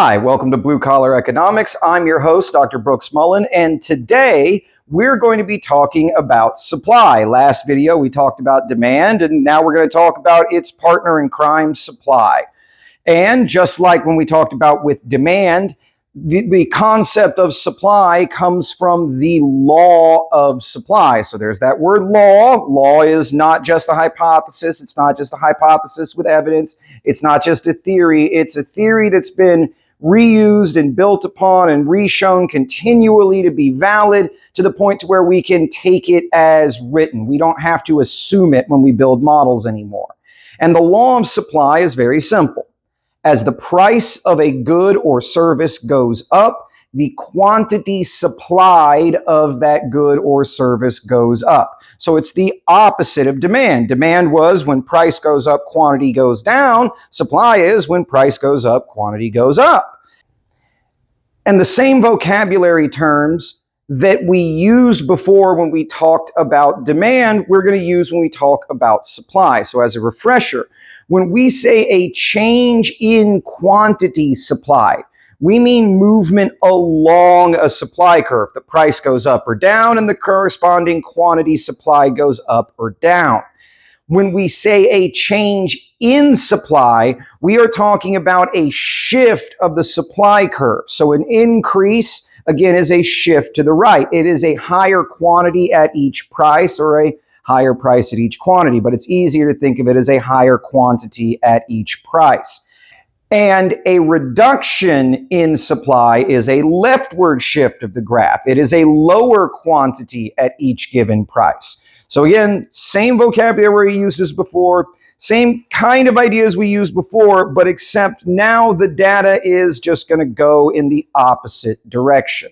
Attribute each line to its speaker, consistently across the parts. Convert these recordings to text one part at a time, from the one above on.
Speaker 1: Hi, welcome to Blue Collar Economics. I'm your host, Dr. Brooks Mullen, and today we're going to be talking about supply. Last video we talked about demand, and now we're going to talk about its partner in crime, supply. And just like when we talked about with demand, the concept of supply comes from the law of supply. So there's that word law. Law is not just a hypothesis. It's not just a hypothesis with evidence. It's not just a theory. It's a theory that's been reused and built upon and reshown continually to be valid to the point to where we can take it as written. We don't have to assume it when we build models anymore. And the law of supply is very simple. As the price of a good or service goes up, the quantity supplied of that good or service goes up. So it's the opposite of demand. Demand was when price goes up, quantity goes down. Supply is when price goes up, quantity goes up. And the same vocabulary terms that we used before when we talked about demand, we're going to use when we talk about supply. So as a refresher, when we say a change in quantity supplied, we mean movement along a supply curve. The price goes up or down and the corresponding quantity supplied goes up or down. When we say a change in supply, we are talking about a shift of the supply curve. So an increase, again, is a shift to the right. It is a higher quantity at each price or a higher price at each quantity, but it's easier to think of it as a higher quantity at each price. And a reduction in supply is a leftward shift of the graph. It is a lower quantity at each given price. So again, same vocabulary we used as before, same kind of ideas we used before, but except now the data is just going to go in the opposite direction.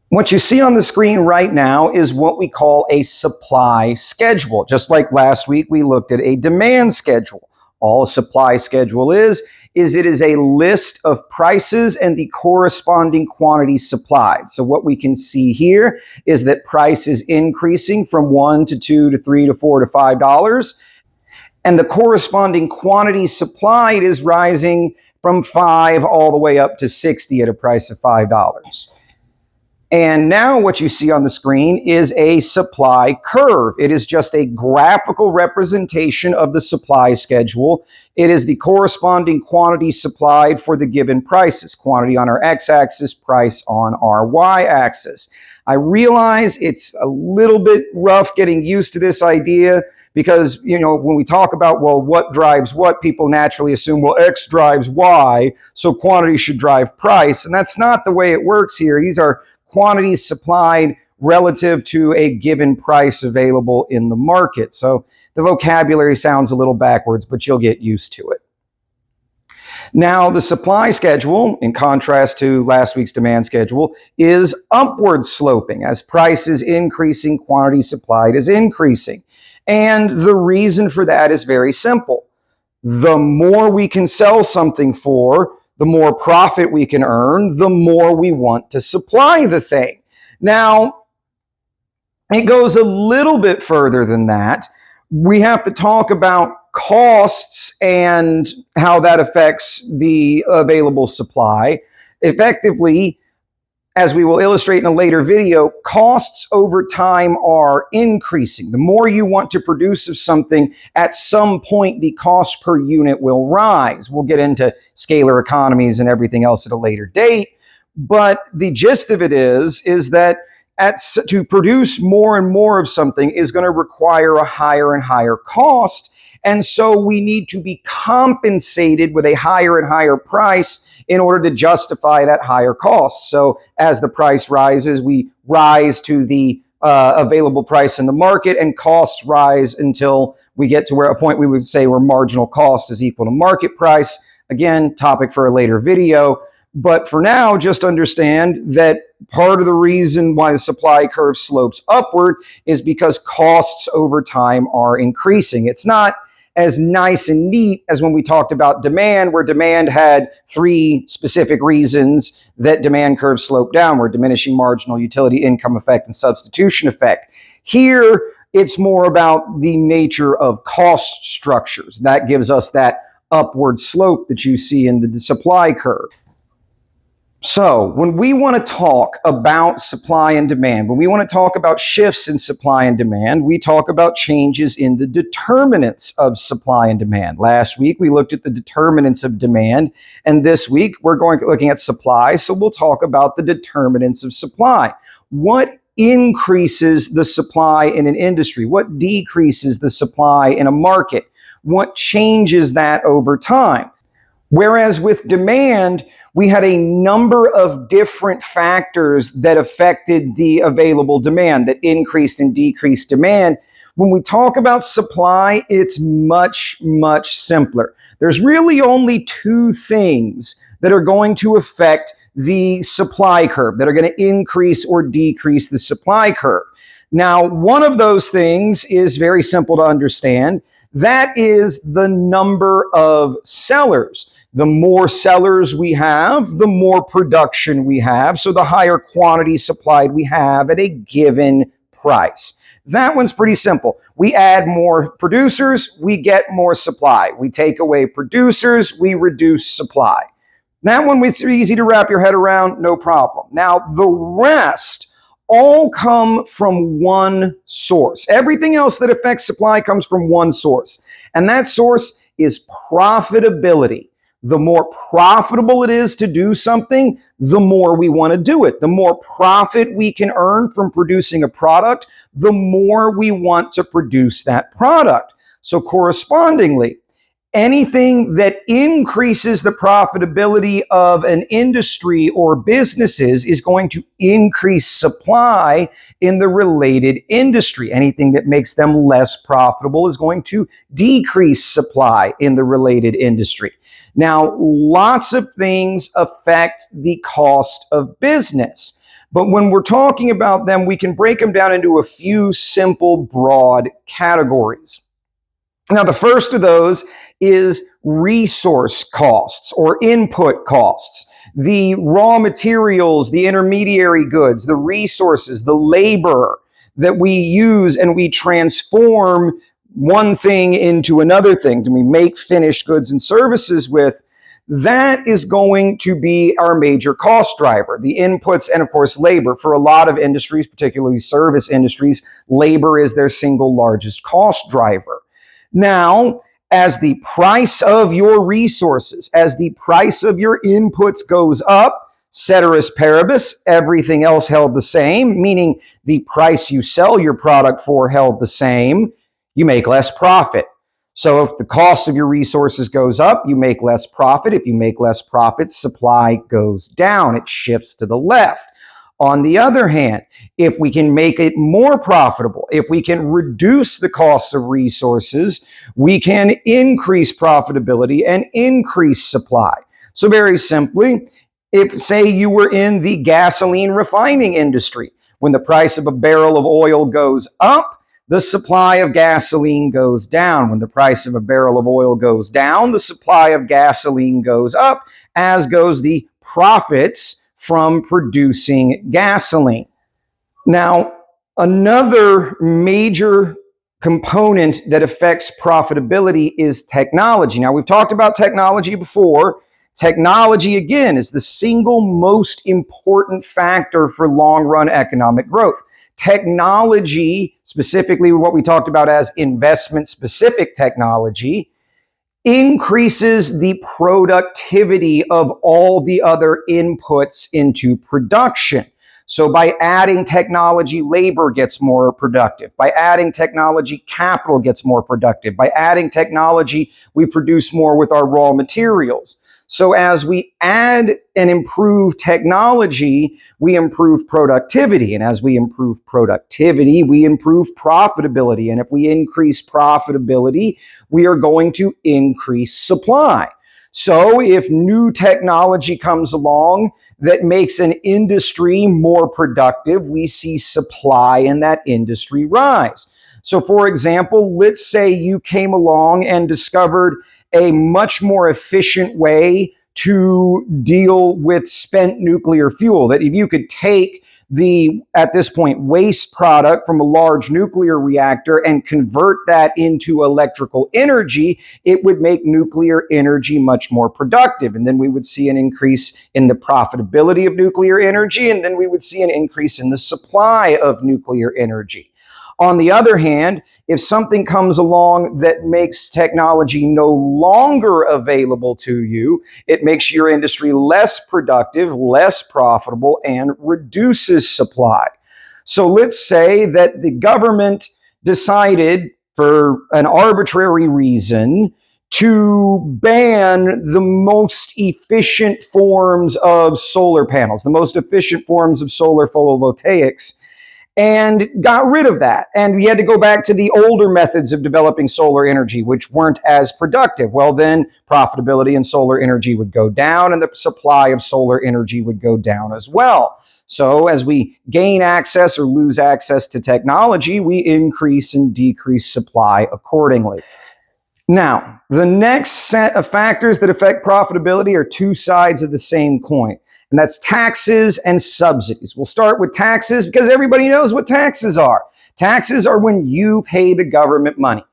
Speaker 1: What you see on the screen right now is what we call a supply schedule. Just like last week, we looked at a demand schedule. All a supply schedule is it is a list of prices and the corresponding quantity supplied. So what we can see here is that price is increasing from $1 to $2 to $3 to $4 to $5, and the corresponding quantity supplied is rising from 5 all the way up to 60 at a price of $5. And now what you see on the screen is a supply curve. It is just a graphical representation of the supply schedule. It is the corresponding quantity supplied for the given prices. Quantity on our x-axis, price on our y-axis. I realize it's a little bit rough getting used to this idea because, when we talk about, well, what drives what, people naturally assume, well, X drives Y, so quantity should drive price. And that's not the way it works here. These are quantities supplied relative to a given price available in the market. So the vocabulary sounds a little backwards, but you'll get used to it. Now, the supply schedule, in contrast to last week's demand schedule, is upward sloping. As price is increasing, quantity supplied is increasing. And the reason for that is very simple. The more we can sell something for, the more profit we can earn, the more we want to supply the thing. Now, it goes a little bit further than that. We have to talk about costs and how that affects the available supply. Effectively, as we will illustrate in a later video, costs over time are increasing. The more you want to produce of something, at some point the cost per unit will rise. We'll get into scalar economies and everything else at a later date, but the gist of it is that to produce more and more of something is going to require a higher and higher cost, and so we need to be compensated with a higher and higher price in order to justify that higher cost. So as the price rises, we rise to the available price in the market, and costs rise until we get to a point we would say where marginal cost is equal to market price. Again, topic for a later video. But for now, just understand that part of the reason why the supply curve slopes upward is because costs over time are increasing. It's not as nice and neat as when we talked about demand, where demand had 3 specific reasons that demand curve sloped downward: diminishing marginal utility, income effect, and substitution effect. Here, it's more about the nature of cost structures. That gives us that upward slope that you see in the supply curve. So, when we want to talk about supply and demand, when we want to talk about shifts in supply and demand, we talk about changes in the determinants of supply and demand. Last week, we looked at the determinants of demand, and this week, we're looking at supply. So, we'll talk about the determinants of supply. What increases the supply in an industry? What decreases the supply in a market? What changes that over time? Whereas with demand, we had a number of different factors that affected the available demand, that increased and decreased demand. When we talk about supply, it's much, much simpler. There's really only two things that are going to affect the supply curve, that are going to increase or decrease the supply curve. Now, one of those things is very simple to understand. That is the number of sellers. The more sellers we have, the more production we have. So the higher quantity supplied we have at a given price. That one's pretty simple. We add more producers, we get more supply. We take away producers, we reduce supply. That one was easy to wrap your head around, no problem. Now, the rest all come from one source. Everything else that affects supply comes from one source, and that source is profitability. The more profitable it is to do something, the more we want to do it. The more profit we can earn from producing a product, the more we want to produce that product. So correspondingly, anything that increases the profitability of an industry or businesses is going to increase supply in the related industry. Anything that makes them less profitable is going to decrease supply in the related industry. Now, lots of things affect the cost of business. But when we're talking about them, we can break them down into a few simple, broad categories. Now, the first of those is resource costs or input costs. The raw materials, the intermediary goods, the resources, the labor that we use and we transform one thing into another thing, we make finished goods and services with, that is going to be our major cost driver. The inputs and, of course, labor. For a lot of industries, particularly service industries, labor is their single largest cost driver. Now, as the price of your resources, as the price of your inputs goes up, ceteris paribus, everything else held the same, meaning the price you sell your product for held the same, you make less profit. So if the cost of your resources goes up, you make less profit. If you make less profit, supply goes down. It shifts to the left. On the other hand, if we can make it more profitable, if we can reduce the cost of resources, we can increase profitability and increase supply. So very simply, if, say, you were in the gasoline refining industry, when the price of a barrel of oil goes up, the supply of gasoline goes down. When the price of a barrel of oil goes down, the supply of gasoline goes up, as goes the profits from producing gasoline. Now, another major component that affects profitability is technology. Now, we've talked about technology before. Technology, again, is the single most important factor for long-run economic growth. Technology, specifically what we talked about as investment-specific technology, increases the productivity of all the other inputs into production. So by adding technology, labor gets more productive. By adding technology, capital gets more productive. By adding technology, we produce more with our raw materials. So as we add and improve technology, we improve productivity. And as we improve productivity, we improve profitability. And if we increase profitability, we are going to increase supply. So if new technology comes along that makes an industry more productive, we see supply in that industry rise. So for example, let's say you came along and discovered a much more efficient way to deal with spent nuclear fuel, that if you could take the, at this point, waste product from a large nuclear reactor and convert that into electrical energy, it would make nuclear energy much more productive. And then we would see an increase in the profitability of nuclear energy, and then we would see an increase in the supply of nuclear energy. On the other hand, if something comes along that makes technology no longer available to you, it makes your industry less productive, less profitable, and reduces supply. So let's say that the government decided, for an arbitrary reason, to ban the most efficient forms of solar panels, the most efficient forms of solar photovoltaics, and got rid of that. And we had to go back to the older methods of developing solar energy, which weren't as productive. Well, then profitability in solar energy would go down, and the supply of solar energy would go down as well. So as we gain access or lose access to technology, we increase and decrease supply accordingly. Now, the next set of factors that affect profitability are two sides of the same coin, and that's taxes and subsidies. We'll start with taxes because everybody knows what taxes are. Taxes are when you pay the government money.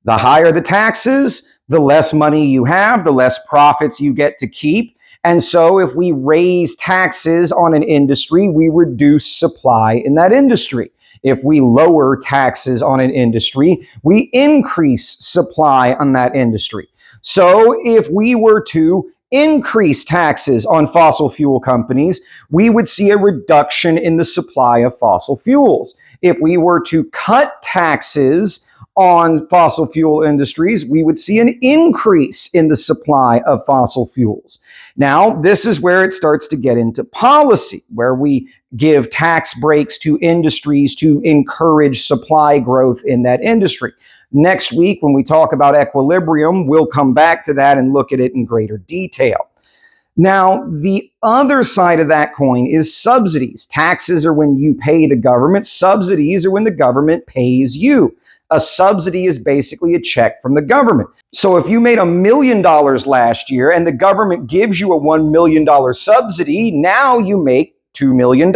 Speaker 1: The higher the taxes, the less money you have, the less profits you get to keep. And so if we raise taxes on an industry, we reduce supply in that industry. If we lower taxes on an industry, we increase supply on that industry. So if we were to increase taxes on fossil fuel companies, we would see a reduction in the supply of fossil fuels. If we were to cut taxes on fossil fuel industries, we would see an increase in the supply of fossil fuels. Now, this is where it starts to get into policy, where we give tax breaks to industries to encourage supply growth in that industry. Next week, when we talk about equilibrium, we'll come back to that and look at it in greater detail. Now, the other side of that coin is subsidies. Taxes are when you pay the government. Subsidies are when the government pays you. A subsidy is basically a check from the government. So if you made $1 million last year and the government gives you a $1 million subsidy, now you make $2 million.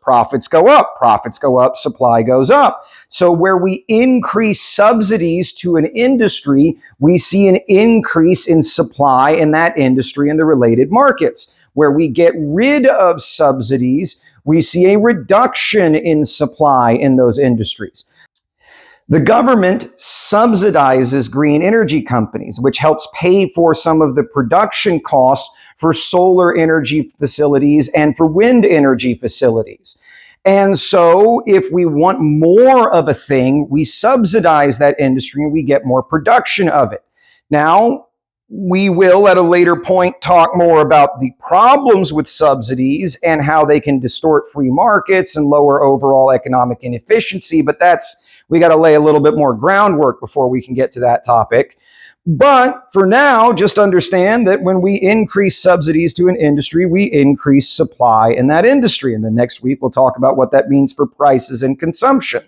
Speaker 1: Profits go up, supply goes up. So where we increase subsidies to an industry, we see an increase in supply in that industry and the related markets. Where we get rid of subsidies, we see a reduction in supply in those industries. The government subsidizes green energy companies, which helps pay for some of the production costs for solar energy facilities and for wind energy facilities. And so if we want more of a thing, we subsidize that industry and we get more production of it. Now, we will at a later point talk more about the problems with subsidies and how they can distort free markets and lower overall economic inefficiency, but we got to lay a little bit more groundwork before we can get to that topic. But for now, just understand that when we increase subsidies to an industry, we increase supply in that industry. And the next week, we'll talk about what that means for prices and consumption.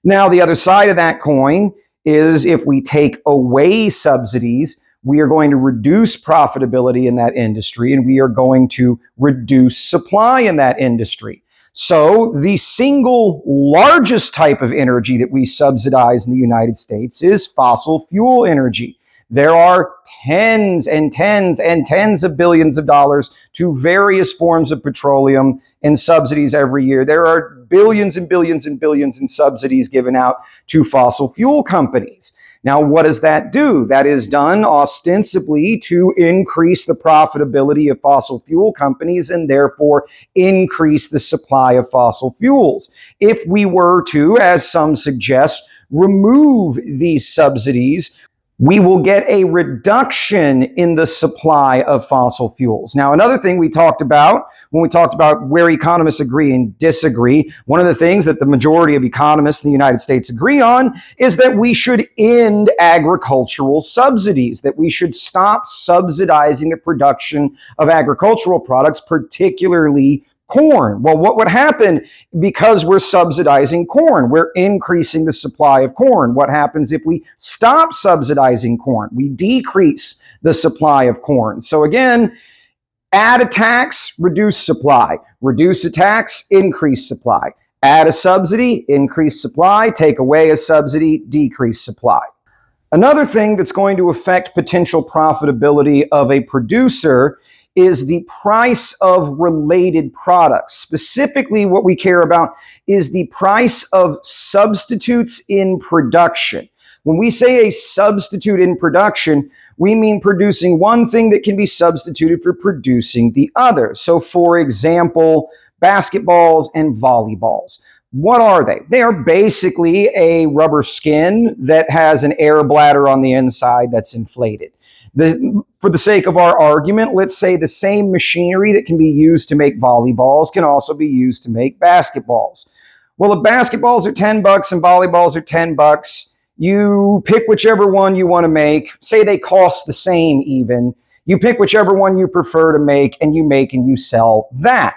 Speaker 1: Now, the other side of that coin is if we take away subsidies, we are going to reduce profitability in that industry, and we are going to reduce supply in that industry. So the single largest type of energy that we subsidize in the United States is fossil fuel energy. There are tens and tens and tens of billions of dollars to various forms of petroleum in subsidies every year. There are billions and billions and billions in subsidies given out to fossil fuel companies. Now, what does that do? That is done ostensibly to increase the profitability of fossil fuel companies and therefore increase the supply of fossil fuels. If we were to, as some suggest, remove these subsidies, we will get a reduction in the supply of fossil fuels. Now, another thing we talked about when we talked about where economists agree and disagree, one of the things that the majority of economists in the United States agree on is that we should end agricultural subsidies, that we should stop subsidizing the production of agricultural products, particularly corn. Well, what would happen because we're subsidizing corn? We're increasing the supply of corn. What happens if we stop subsidizing corn? We decrease the supply of corn. So again, Add a tax, reduce supply. Reduce a tax, increase supply. Add a subsidy, increase supply. Take away a subsidy, decrease supply. Another thing that's going to affect potential profitability of a producer is the price of related products. Specifically, what we care about is the price of substitutes in production. When we say a substitute in production, we mean producing one thing that can be substituted for producing the other. So, for example, basketballs and volleyballs. What are they? They are basically a rubber skin that has an air bladder on the inside that's inflated. For the sake of our argument, let's say the same machinery that can be used to make volleyballs can also be used to make basketballs. Well, if basketballs are $10 and volleyballs are $10, you pick whichever one you want to make. Say they cost the same even. You pick whichever one you prefer to make, and you sell that.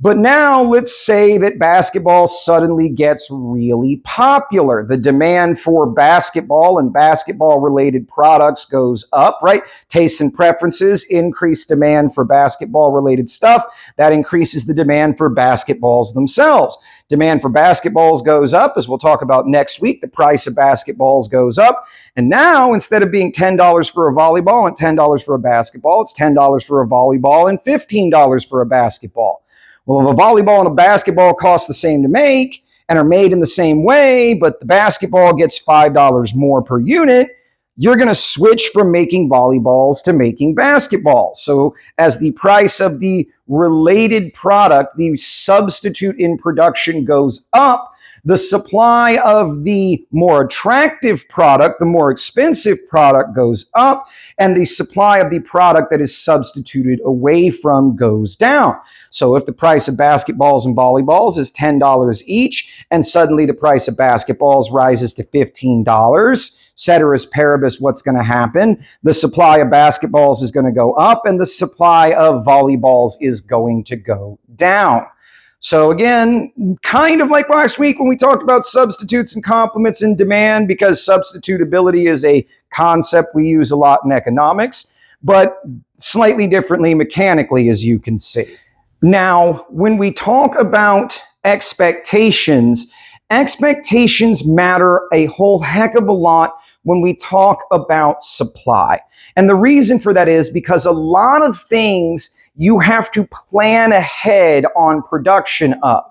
Speaker 1: But now let's say that basketball suddenly gets really popular. The demand for basketball and basketball-related products goes up, right? Tastes and preferences increase demand for basketball-related stuff. That increases the demand for basketballs themselves. Demand for basketballs goes up, as we'll talk about next week. The price of basketballs goes up. And now, instead of being $10 for a volleyball and $10 for a basketball, it's $10 for a volleyball and $15 for a basketball. Well, if a volleyball and a basketball cost the same to make and are made in the same way, but the basketball gets $5 more per unit, you're going to switch from making volleyballs to making basketballs. So as the price of the related product, the substitute in production goes up, the supply of the more attractive product, the more expensive product goes up, and the supply of the product that is substituted away from goes down. So if the price of basketballs and volleyballs is $10 each, and suddenly the price of basketballs rises to $15, ceteris paribus, what's going to happen? The supply of basketballs is going to go up, and the supply of volleyballs is going to go down. So again, kind of like last week when we talked about substitutes and complements in demand, because substitutability is a concept we use a lot in economics, but slightly differently mechanically, as you can see. Now, when we talk about expectations, expectations matter a whole heck of a lot when we talk about supply. And the reason for that is because a lot of things you have to plan ahead on production of.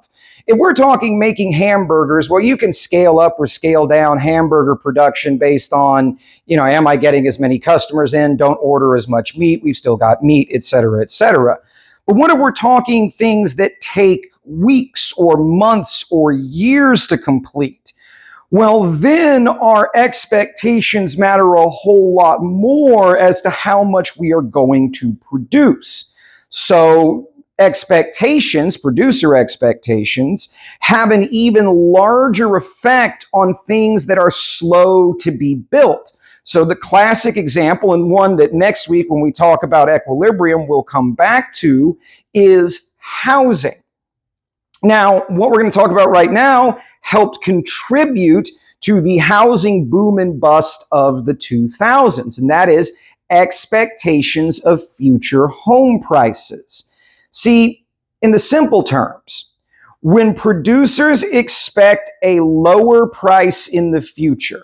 Speaker 1: If we're talking making hamburgers, well, you can scale up or scale down hamburger production based on, am I getting as many customers in? Don't order as much meat. We've still got meat, et cetera, et cetera. But what if we're talking things that take weeks or months or years to complete? Well, then our expectations matter a whole lot more as to how much we are going to produce. So expectations, producer expectations, have an even larger effect on things that are slow to be built. So the classic example, and one that next week when we talk about equilibrium we'll come back to, is housing. Now, what we're going to talk about right now helped contribute to the housing boom and bust of the 2000s, and that is expectations of future home prices. See, in the simple terms, when producers expect a lower price in the future,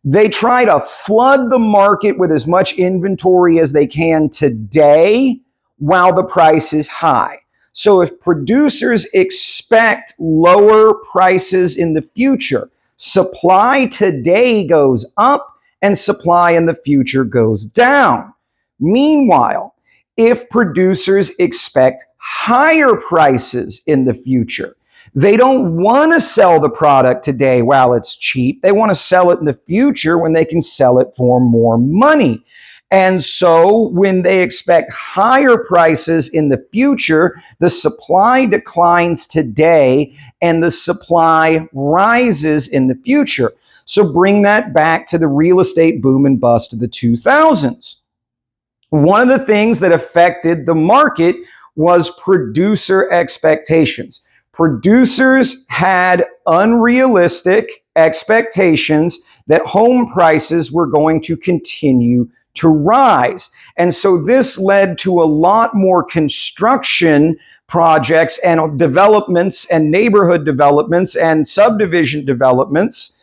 Speaker 1: they try to flood the market with as much inventory as they can today while the price is high. So if producers expect lower prices in the future, supply today goes up and supply in the future goes down. Meanwhile, if producers expect higher prices in the future, they don't want to sell the product today while it's cheap. They want to sell it in the future when they can sell it for more money. And so when they expect higher prices in the future, the supply declines today and the supply rises in the future. So bring that back to the real estate boom and bust of the 2000s. One of the things that affected the market was producer expectations. Producers had unrealistic expectations that home prices were going to continue to rise. And so this led to a lot more construction projects and developments and neighborhood developments and subdivision developments,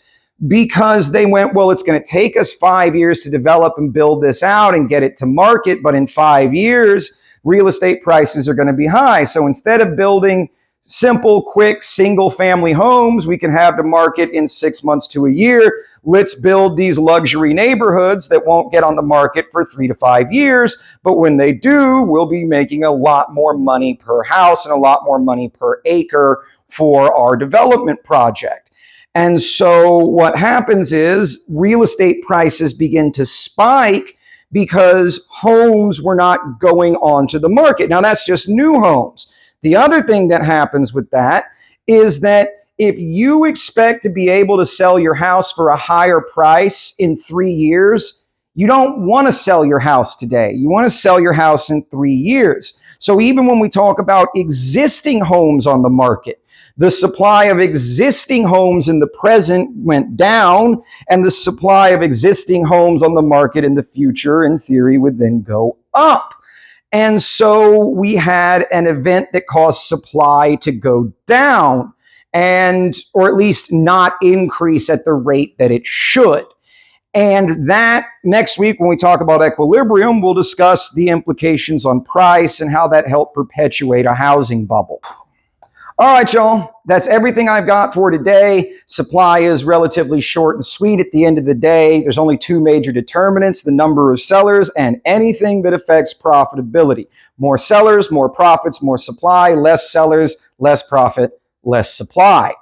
Speaker 1: because they went, well, it's going to take us 5 years to develop and build this out and get it to market, but in 5 years, real estate prices are going to be high. So instead of building simple, quick, single-family homes we can have to market in 6 months to a year, let's build these luxury neighborhoods that won't get on the market for 3 to 5 years, but when they do, we'll be making a lot more money per house and a lot more money per acre for our development project. And so what happens is real estate prices begin to spike because homes were not going onto the market. Now, that's just new homes. The other thing that happens with that is that if you expect to be able to sell your house for a higher price in 3 years, you don't want to sell your house today. You want to sell your house in 3 years. So even when we talk about existing homes on the market, the supply of existing homes in the present went down, and the supply of existing homes on the market in the future, in theory, would then go up. And so we had an event that caused supply to go down, or at least not increase at the rate that it should. And that next week, when we talk about equilibrium, we'll discuss the implications on price and how that helped perpetuate a housing bubble. All right, y'all, that's everything I've got for today. Supply is relatively short and sweet at the end of the day. There's only two major determinants: the number of sellers and anything that affects profitability. More sellers, more profits, more supply; less sellers, less profit, less supply.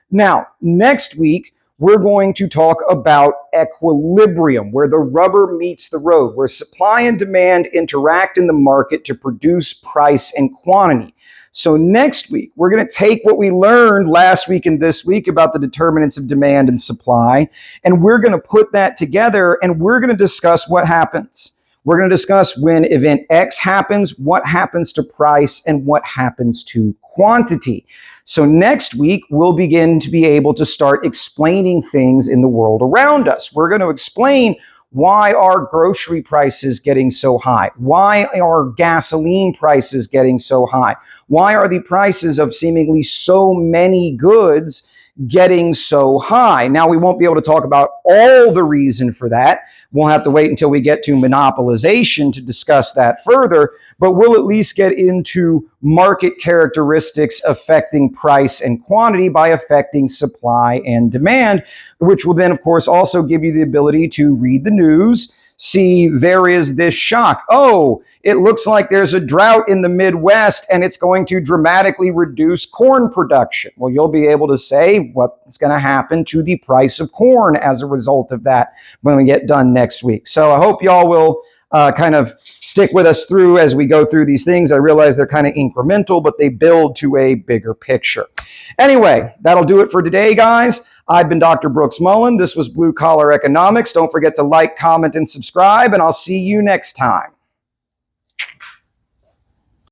Speaker 1: Now, next week, we're going to talk about equilibrium, where the rubber meets the road, where supply and demand interact in the market to produce price and quantity. So next week, we're going to take what we learned last week and this week about the determinants of demand and supply, and we're going to put that together, and we're going to discuss what happens. We're going to discuss when event X happens, what happens to price, and what happens to quantity. So next week, we'll begin to be able to start explaining things in the world around us. We're going to explain why are grocery prices getting so high? Why are gasoline prices getting so high? Why are the prices of seemingly so many goods getting so high? Now, we won't be able to talk about all the reason for that. We'll have to wait until we get to monopolization to discuss that further, but we'll at least get into market characteristics affecting price and quantity by affecting supply and demand, which will then, of course, also give you the ability to read the news, see there is this shock. Oh, it looks like there's a drought in the Midwest and it's going to dramatically reduce corn production. Well, you'll be able to say what's going to happen to the price of corn as a result of that when we get done next week. So I hope y'all will kind of stick with us through as we go through these things. I realize they're kind of incremental, but they build to a bigger picture. Anyway, that'll do it for today, guys. I've been Dr. Brooks Mullen. This was Blue Collar Economics. Don't forget to like, comment, and subscribe, and I'll see you next time.